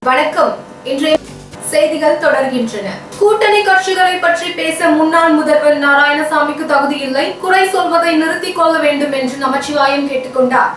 வணக்கம். இன்றைய செய்திகள் தொடர்கின்றன. கூட்டணி கட்சிகளை பற்றி பேச முன்னாள் முதல்வர் நாராயணசாமிக்கு தகுதி இல்லை, குறை சொல்வதை நிறுத்திக் கொள்ள வேண்டும் என்று நமச்சிவாயம் கேட்டுக்கொண்டார்.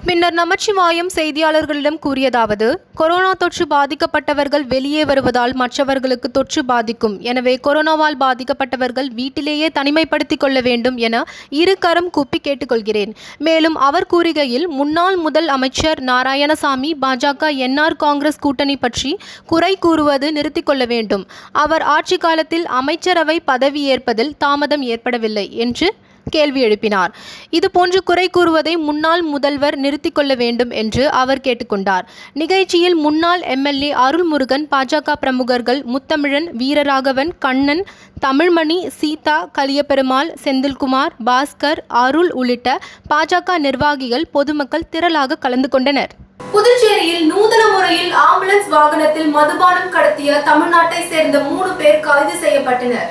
பின்னர் நமச்சிவாயம் செய்தியாளர்களிடம் கூறியதாவது, கொரோனா தொற்று பாதிக்கப்பட்டவர்கள் வெளியே வருவதால் மற்றவர்களுக்கு தொற்று பாதிக்கும். எனவே கொரோனாவால் பாதிக்கப்பட்டவர்கள் வீட்டிலேயே தனிமைப்படுத்திக் கொள்ள வேண்டும் என இரு கரம் கூப்பி கேட்டுக்கொள்கிறேன். மேலும் அவர் கூறுகையில், முன்னாள் முதல் அமைச்சர் நாராயணசாமி பாஜக என்ஆர் காங்கிரஸ் கூட்டணி பற்றி குறை கூறுவது நிறுத்திக் கொள்ள வேண்டும். அவர் ஆட்சி காலத்தில் அமைச்சரவை பதவி ஏற்பதில் தாமதம் ஏற்படவில்லை என்று கேள்வி எழுப்பினார். இதுபோன்று குறை கூறுவதை முன்னாள் முதல்வர் நிறுத்திக் கொள்ள வேண்டும் என்று அவர் கேட்டுக்கொண்டார். நிகழ்ச்சியில் முன்னாள் எம்எல்ஏ அருள்முருகன், பாஜக பிரமுகர்கள் முத்தமிழன், வீரராகவன், கண்ணன், தமிழ்மணி, சீதா, கலியபெருமாள், செந்தில்குமார், பாஸ்கர், அருள் உள்ளிட்ட பாஜக நிர்வாகிகள், பொதுமக்கள் திரளாக கலந்து கொண்டனர். புதுச்சேரியில் நூதன முறையில் ஆம்புலன்ஸ் வாகனத்தில் மதுபானம் கடத்திய தமிழ்நாட்டை சேர்ந்த 3 பேர் கைது செய்யப்பட்டனர்.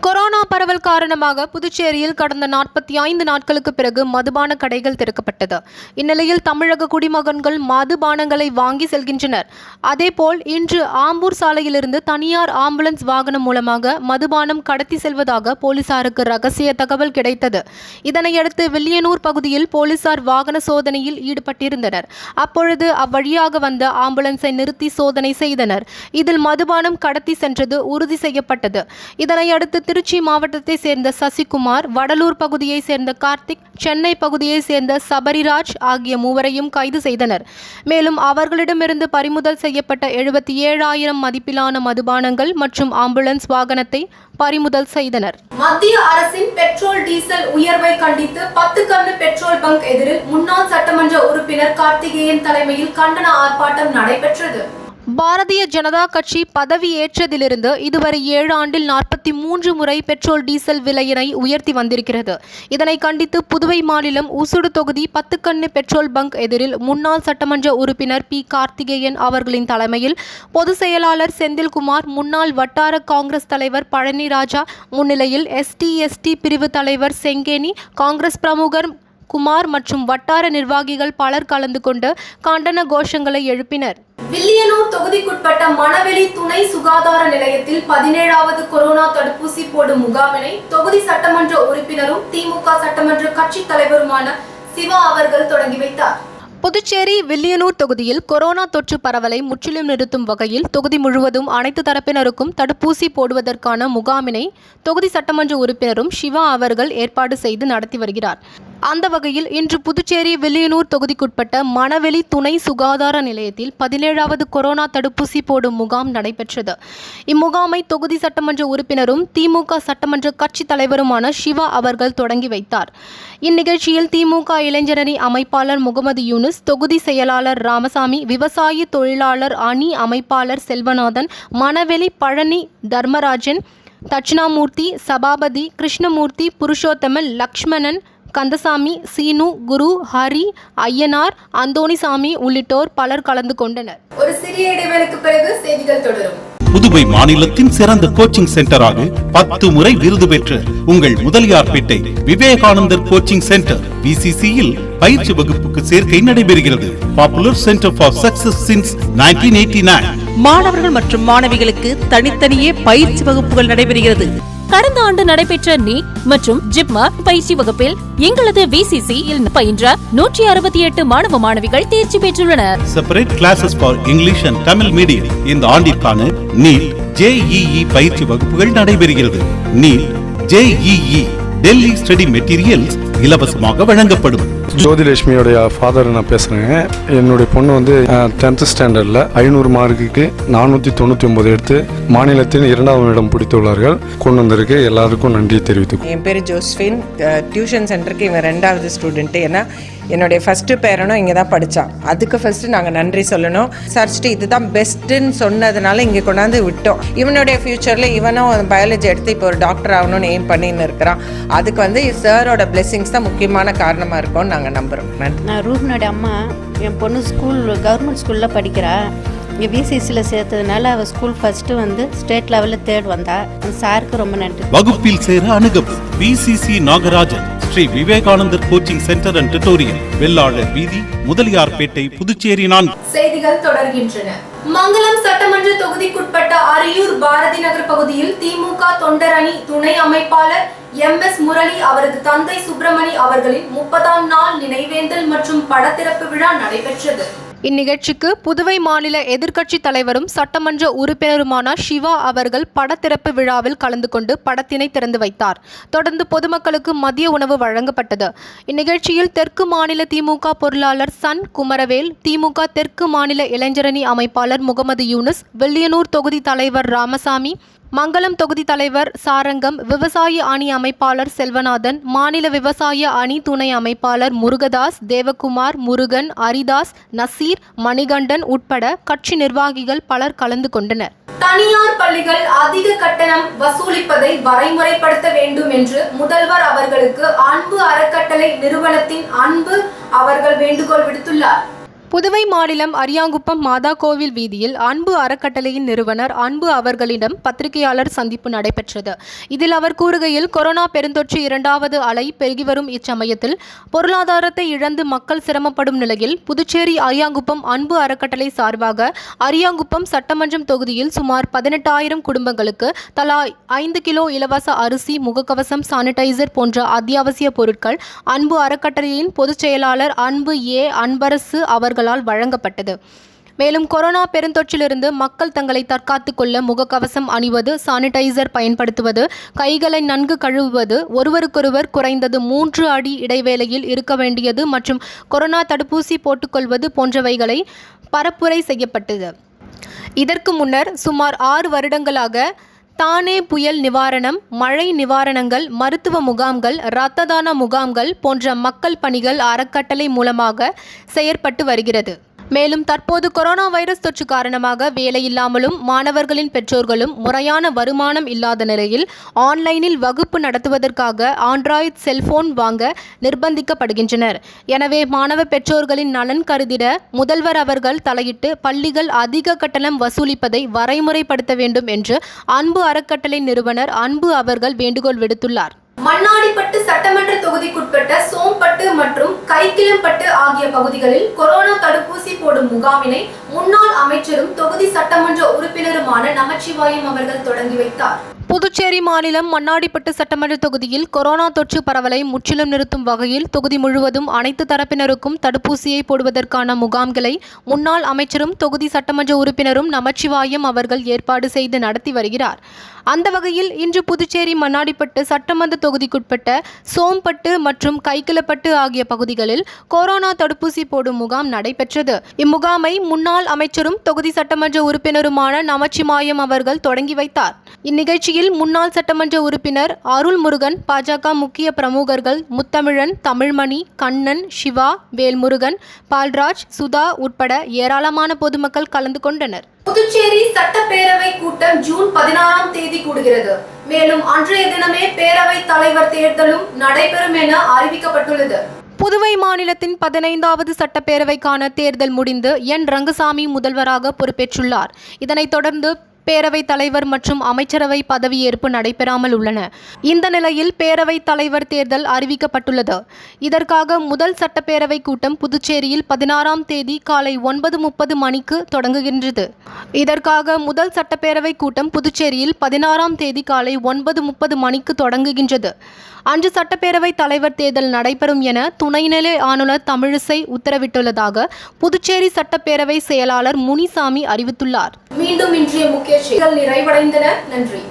கொரோனா பரவல் காரணமாக புதுச்சேரியில் கடந்த 45 நாட்களுக்கு பிறகு மதுபான கடைகள் திறக்கப்பட்டது. இந்நிலையில் தமிழக குடிமகன்கள் மதுபானங்களை வாங்கி செல்கின்றனர். அதேபோல் இன்று ஆம்பூர் சாலையிலிருந்து தனியார் ஆம்புலன்ஸ் வாகனம் மூலமாக மதுபானம் கடத்தி செல்வதாக போலீசாருக்கு ரகசிய தகவல் கிடைத்தது. இதனையடுத்து வில்லியனூர் பகுதியில் போலீசார் வாகன சோதனையில் ஈடுபட்டிருந்தனர். அப்பொழுது அவ்வழியாக வந்த ஆம்புலன்ஸை நிறுத்தி சோதனை செய்தனர். இதில் மதுபானம் கடத்தி சென்றது உறுதி செய்யப்பட்டது. இதனையடுத்து திருச்சி மாவட்டத்தை சேர்ந்த சசிகுமார், வடலூர் பகுதியை சேர்ந்த கார்த்திக், சென்னை பகுதியை சேர்ந்த சபரிராஜ் ஆகிய 3வரையும் கைது செய்தனர். மேலும் அவர்களிடமிருந்து பறிமுதல் செய்யப்பட்ட 77,000 மதிப்பிலான மதுபானங்கள் மற்றும் ஆம்புலன்ஸ் வாகனத்தை பறிமுதல் செய்தனர். மத்திய அரசின் பெட்ரோல் டீசல் உயர்வை கண்டித்து 10 கண்ணு பெட்ரோல் பங்க் எதிரில் முன்னாள் சட்டமன்ற உறுப்பினர் கார்த்திகேயன் தலைமையில் கண்டன ஆர்ப்பாட்டம் நடைபெற்றது. பாரதிய ஜனதா கட்சி பதவி ஏற்றதிலிருந்து இதுவரை 7 ஆண்டில் 43 முறை பெட்ரோல் டீசல் விலையினை உயர்த்தி வந்திருக்கிறது. இதனை கண்டித்து புதுவை மாநிலம் ஊசுடு தொகுதி 10 கண்ணு பெட்ரோல் பங்க் எதிரில் முன்னாள் சட்டமன்ற உறுப்பினர் பி. கார்த்திகேயன் அவர்களின் தலைமையில் பொதுச் செயலாளர் செந்தில்குமார், முன்னாள் வட்டார காங்கிரஸ் தலைவர் பழனிராஜா முன்னிலையில் ST பிரிவு தலைவர் செங்கேனி, காங்கிரஸ் பிரமுகர் குமார் மற்றும் வட்டார நிர்வாகிகள் பலர் கலந்து கொண்டு கண்டன கோஷங்களை எழுப்பினர். வில்லியனூர் தொகுதிக்குட்பட்ட மணவெளி துணை சுகாதார நிலையத்தில் 17வது கொரோனா தடுப்பூசி போடும் முகாமினை தொகுதி சட்டமன்ற உறுப்பினரும் திமுக சட்டமன்ற கட்சி தலைவருமான சிவா அவர்கள் தொடங்கி வைத்தார். புதுச்சேரி வில்லியனூர் தொகுதியில் கொரோனா தொற்று பரவலை முற்றிலும் நிறுத்தும் வகையில் தொகுதி முழுவதும் அனைத்து தரப்பினருக்கும் தடுப்பூசி போடுவதற்கான முகாமினை தொகுதி சட்டமன்ற உறுப்பினரும் சிவா அவர்கள் ஏற்பாடு செய்து நடத்தி வருகிறார். அந்த வகையில் இன்று புதுச்சேரி வில்லியனூர் தொகுதிக்குட்பட்ட மணவெளி துணை சுகாதார நிலையத்தில் 17வது கொரோனா தடுப்பூசி போடும் முகாம் நடைபெற்றது. இம்முகாமை தொகுதி சட்டமன்ற உறுப்பினரும் திமுக சட்டமன்ற கட்சி தலைவருமான சிவா அவர்கள் தொடங்கி வைத்தார். இந்நிகழ்ச்சியில் திமுக இளைஞரணி அமைப்பாளர் முகமது யூனுஸ், தொகுதி செயலாளர் ராமசாமி, விவசாய தொழிலாளர் அணி அமைப்பாளர் செல்வநாதன், மணவெளி பழனி தர்மராஜன், தட்சிணாமூர்த்தி, சபாபதி, கிருஷ்ணமூர்த்தி, புருஷோத்தமன், லக்ஷ்மணன், கந்தசாமி, சீனு, குரு, ஹரி, ஐயனார், அந்தோணிசாமி உள்ளிட்டோர் பலர் கலந்து கொண்டனர். ஒரு சிறிய இடைவேளைக்கு பிறகு செய்திகள் தொடரும். புதுவை மாநிலத்தின் சிறந்த கோச்சிங் சென்டராக 10 முறை விருது பெற்ற உங்கள் முதலியார்பேட்டை விவேகானந்தர் கோச்சிங் சென்டர் VCCயில் பயிற்சி வகுப்புக்கு சேர்க்கை நடைபெறுகிறது. Popular centre for success since 1989. மாணவர்கள் மற்றும் மாணவிகளுக்கு தனித்தனியே பயிற்சி வகுப்புகள் நடைபெறுகிறது. கடந்த ஆண்டு நடைபெற்ற நீட் மற்றும் ஜிப்மா பயிற்சி வகுப்பில் எங்களது VCCயில் பயின்ற 168 மாணவ மாணவிகள் தேர்ச்சி பெற்றுள்ளனர். Separate classes for English and Tamil medium. இந்த ஆண்டிற்கான நீட் JEE பயிற்சி வகுப்புகள் நடைபெறுகிறது. NEET JEE Delhi study materials இலவசமாக வழங்கப்படும். ஜோதிலட்சுமியோடைய ஃபாதர் நான் பேசுகிறேங்க. என்னுடைய பொண்ணு வந்து 10th ஸ்டாண்டர்டில் 500 மார்க்குக்கு 499 எடுத்து மாநிலத்தின் 2வது இடம் பிடித்துள்ளார்கள். கொண்டு வந்திருக்கு. எல்லாருக்கும் நன்றி தெரிவித்துக்கோ. என் பேர் ஜோஸ்ஃபின். டியூஷன் சென்டருக்கு இவன் 2வது ஸ்டூடெண்ட்டு. ஏன்னா என்னுடைய ஃபஸ்ட்டு பேரனும் இங்கே தான் படித்தான். அதுக்கு ஃபஸ்ட்டு நாங்கள் நன்றி சொல்லணும். சரிச்சிட்டு இதுதான் பெஸ்ட்டுன்னு சொன்னதுனால இங்கே கொண்டாந்து விட்டோம். இவனுடைய ஃப்யூச்சரில் இவனும் பயாலஜி எடுத்து இப்போ ஒரு டாக்டர் ஆகணும்னு எய்ம் பண்ணின்னு இருக்கிறான். அதுக்கு வந்து சாரோட பிளெஸிங்ஸ் தான் முக்கியமான காரணமாக இருக்கும்னு நாங்கள் நம்புகிறோம். நான் ரூஹ்னோட அம்மா. என் பொண்ணு கவர்மெண்ட் ஸ்கூலில் படிக்கிறா. இங்கே விசிசியில் சேர்த்ததுனால அவள் ஸ்கூல் ஃபஸ்ட்டு வந்து ஸ்டேட் லெவலில் தேர்ட் வந்தா. அந்த சாருக்கு ரொம்ப நன்றி. வகுப்பில் சேர அணுகவும் விசிசி நாகராஜன், ஸ்ரீ விவேகானந்தர் கோச்சிங் சென்டர் அண்ட் டியூட்டோரியல், வெள்ளாளர் வீதி, முதலியார்பேட்டை, புதுச்சேரி 4. செய்திகள் தொடர்கின்றன. மங்களம் சட்டமன்ற தொகுதிக்குட்பட்ட அரியூர் பாரதி நகர் பகுதியில் திமுக தொண்டர் அணி துணை அமைப்பாளர் MS முரளி அவரது தந்தை சுப்பிரமணி அவர்களின் 30ஆம் நாள் நினைவேந்தல் மற்றும் படத்திறப்பு விழா நடைபெற்றது. இந்நிகழ்ச்சிக்கு புதுவை மாநில எதிர்க்கட்சி தலைவரும் சட்டமன்ற உறுப்பினருமான சிவா அவர்கள் படத்திறப்பு விழாவில் கலந்து கொண்டு படத்தினை திறந்து வைத்தார். தொடர்ந்து பொதுமக்களுக்கு மதிய உணவு வழங்கப்பட்டது. இந்நிகழ்ச்சியில் தெற்கு மாநில திமுக பொருளாளர் சன் குமரவேல், திமுக தெற்கு மாநில இளைஞரணி அமைப்பாளர் முகமது யூனுஸ், வில்லியனூர் தொகுதி தலைவர் ராமசாமி, மங்களம் தொகுதி தலைவர் சாரங்கம், விவசாய அணி அமைப்பாளர் செல்வநாதன், மாநில விவசாய அணி துணை அமைப்பாளர் முருகதாஸ், தேவகுமார், முருகன், அரிதாஸ், நசீர், மணிகண்டன் உட்பட கட்சி நிர்வாகிகள் பலர் கலந்து கொண்டனர். தனியார் பள்ளிகள் அதிக கட்டணம் வசூலிப்பதை வரைமுறைப்படுத்த வேண்டும் என்று முதல்வர் அவர்களுக்கு அன்பு அறக்கட்டளை நிறுவனத்தின் அன்பு அவர்கள் வேண்டுகோள் விடுத்துள்ளார். புதுவை மாநிலம் அரியாங்குப்பம் மாதா கோவில் வீதியில் அன்பு அறக்கட்டளையின் நிறுவனர் அன்பு அவர்களிடம் பத்திரிகையாளர் சந்திப்பு நடைபெற்றது. இதில் அவர் கூறுகையில், கொரோனா பெருந்தொற்று 2வது அலை பெருகி வரும் இச்சமயத்தில் பொருளாதாரத்தை இழந்து மக்கள் சிரமப்படும் நிலையில் புதுச்சேரி அரியாங்குப்பம் அன்பு அறக்கட்டளை சார்பாக அரியாங்குப்பம் சட்டமன்றம் தொகுதியில் சுமார் 18,000 குடும்பங்களுக்கு தலா 5 கிலோ இலவச அரிசி, முகக்கவசம், சானிடைசர் போன்ற அத்தியாவசிய பொருட்கள் அன்பு அறக்கட்டளையின் பொதுச் செயலாளர் அன்பு அன்பரசு அவர்கள் வழங்கப்பட்டது. மேலும் கொரோனா பெருந்தொற்றிலிருந்து மக்கள் தங்களை தற்காத்துக் கொள்ள முகக்கவசம் அணிவது, சானிடைசர் பயன்படுத்துவது, கைகளை நன்கு கழுவுவது, ஒருவருக்கொருவர் குறைந்தது 3 அடி இடைவேளையில் இருக்க வேண்டியது மற்றும் கொரோனா தடுப்பூசி போட்டுக்கொள்வது போன்றவைகளை பரப்புரை செய்யப்பட்டது. இதற்கு முன்னர் சுமார் 6 வருடங்களாக தானே புயல் நிவாரணம், மழை நிவாரணங்கள், மருத்துவ முகாம்கள், இரத்த தான முகாம்கள் போன்ற மக்கள் பணிகள் அறக்கட்டளை மூலமாக செயற்பட்டு வருகிறது. மேலும் தற்போது கொரோனா வைரஸ் தொற்று காரணமாக வேலையில்லாமலும் மாணவர்களின் பெற்றோர்களும் முறையான வருமானம் இல்லாத நிலையில் ஆன்லைனில் வகுப்பு நடத்துவதற்காக ஆண்ட்ராய்டு செல்போன் வாங்க நிர்பந்திக்கப்படுகின்றனர். எனவே மாணவ பெற்றோர்களின் நலன் கருதிட முதல்வர் அவர்கள் தலையிட்டு பள்ளிகள் அதிக கட்டணம் வசூலிப்பதை வரைமுறைப்படுத்த வேண்டும் என்று அன்பு அறக்கட்டளை நிறுவனர் அன்பு அவர்கள் வேண்டுகோள் விடுத்துள்ளார். மண்ணாடிப்பட்டு சட்டமன்ற தொகுதிக்குட்பட்ட சோம்பட்டு மற்றும் கைக்கிளம்பட்டு ஆகிய பகுதிகளில் கொரோனா தடுப்பூசி போடும் முகாமினை முன்னாள் அமைச்சரும் தொகுதி சட்டமன்ற உறுப்பினருமான நமச்சிவாயம் அவர்கள் தொடங்கி வைத்தார். புதுச்சேரி மாநிலம் மண்ணாடிப்பட்டு சட்டமன்ற தொகுதியில் கொரோனா தொற்று பரவலை முற்றிலும் நிறுத்தும் வகையில் தொகுதி முழுவதும் அனைத்து தரப்பினருக்கும் தடுப்பூசியை போடுவதற்கான முகாம்களை முன்னாள் அமைச்சரும் தொகுதி சட்டமன்ற உறுப்பினரும் நமச்சிவாயம் அவர்கள் ஏற்பாடு செய்து நடத்தி வருகிறார். அந்த வகையில் இன்று புதுச்சேரி மண்ணாடிப்பட்டு சட்டமன்ற தொகுதிக்குட்பட்ட சோம்பட்டு மற்றும் கைக்கிளப்பட்டு ஆகிய பகுதிகளில் கொரோனா தடுப்பூசி போடும் முகாம் நடைபெற்றது. இம்முகாமை முன்னாள் அமைச்சரும் தொகுதி சட்டமன்ற உறுப்பினருமான நமச்சிவாயம் அவர்கள் தொடங்கி வைத்தார். இந்நிகழ்ச்சியில் முன்னாள் சட்டமன்ற உறுப்பினர் அருள்முருகன், பாஜக முக்கிய பிரமுகர்கள் முத்தமிழன், தமிழ்மணி, கண்ணன், சிவா, வேல்முருகன், பால்ராஜ், சுதா உட்பட ஏராளமான பொதுமக்கள் கலந்து கொண்டனர். புதுச்சேரி சட்டப்பேரவை கூட்டம் ஜூன் 16ஆம் தேதி கூடுகிறது. மேலும் அன்றைய தினமே பேரவை தலைவர் தேர்தலும் நடைபெறும் என அறிவிக்கப்பட்டுள்ளது. புதுவை மாநிலத்தின் 15வது சட்டப்பேரவைக்கான தேர்தல் முடிந்து என் ரங்கசாமி முதல்வராக பொறுப்பேற்றுள்ளார். இதனைத் தொடர்ந்து பேரவைத் தலைவர் மற்றும் அமைச்சரவை பதவியேற்பு நடைபெறாமல் உள்ளன. இந்த நிலையில் பேரவைத் தலைவர் தேர்தல் அறிவிக்கப்பட்டுள்ளது. இதற்காக முதல் சட்டப்பேரவை கூட்டம் புதுச்சேரியில் 16ஆம் தேதி காலை 9:30 மணிக்கு தொடங்குகின்றது. இதற்காக முதல் சட்டப்பேரவை கூட்டம் புதுச்சேரியில் 16ஆம் தேதி காலை 9:30 மணிக்கு தொடங்குகின்றது. அன்று சட்டப்பேரவை தலைவர் தேர்தல் நடைபெறும் என துணைநிலை ஆளுநர் தமிழிசை உத்தரவிட்டுள்ளதாக புதுச்சேரி சட்டப்பேரவை செயலாளர் முனிசாமி அறிவித்துள்ளார். மீண்டும் இன்றைய முக்கிய செய்திகள் நிறைவடைந்தன. நன்றி.